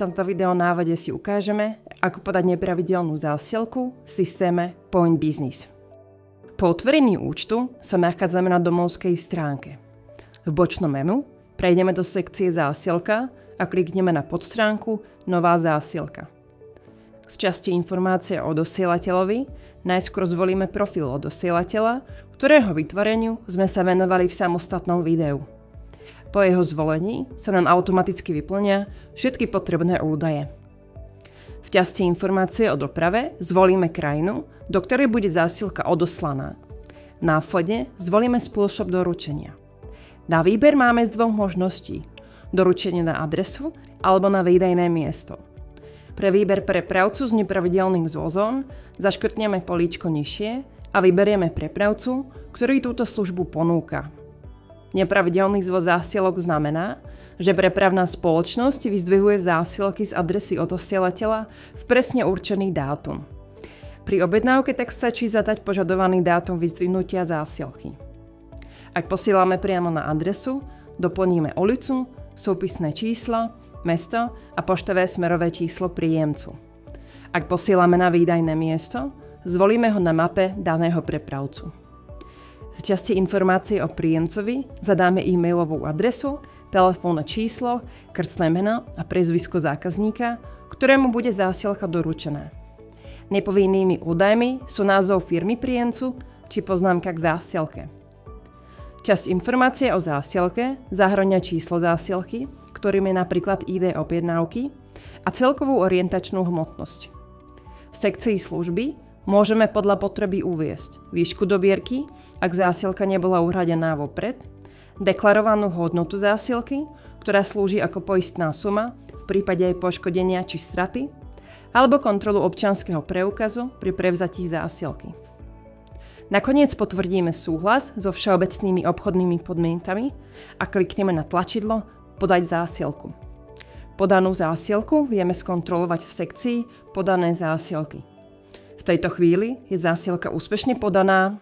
tomto videonávode si ukážeme, ako podať nepravidelnú zásielku v systéme Point Business. Po otvorení účtu sa nachádzame na domovskej stránke. V bočnom menu prejdeme do sekcie Zásielka a klikneme na podstránku Nová zásielka. Z časti Informácie o odosielateľovi najskôr zvolíme profil odosielateľa, ktorého vytvoreniu sme sa venovali v samostatnom videu. Po jeho zvolení sa nám automaticky vyplnia všetky potrebné údaje. V časti Informácie o doprave zvolíme krajinu, do ktorej bude zásielka odoslaná. Následne zvolíme spôsob doručenia. Na výber máme z dvoch možností: doručenie na adresu alebo na výdajné miesto. Pre výber prepravcu s nepravidelným zvozom zaškrtneme políčko nižšie a vyberieme prepravcu, ktorý túto službu ponúka. Nepravidelný zvoz zásielok znamená, že prepravná spoločnosť vyzdvihuje zásielky z adresy odosielateľa v presne určený dátum. Pri objednávke tak stačí zadať požadovaný dátum vyzdvihnutia zásielky. Ak posielame priamo na adresu, doplníme ulicu, súpisné čísla, mesto a poštové smerové číslo príjemcu. Ak posielame na výdajné miesto, zvolíme ho na mape daného prepravcu. V časti Informácie o príjemcovi zadáme e-mailovú adresu, telefónne číslo, krstné meno a priezvisko zákazníka, ktorému bude zásielka doručená. Nepovinnými údajmi sú názov firmy príjemcu či poznámka k zásielke. Časť Informácie o zásielke zahŕňa číslo zásielky, ktorým je napríklad ID objednávky, a celkovú orientačnú hmotnosť. V sekcii Služby môžeme podľa potreby uviesť výšku dobierky, ak zásielka nebola uhradená vopred, deklarovanú hodnotu zásielky, ktorá slúži ako poistná suma v prípade jej poškodenia či straty, alebo kontrolu občianskeho preukazu pri prevzatí zásielky. Nakoniec potvrdíme súhlas so všeobecnými obchodnými podmienkami a klikneme na tlačidlo Podať zásielku. Podanú zásielku vieme skontrolovať v sekcii Podané zásielky. V tejto chvíli je zásielka úspešne podaná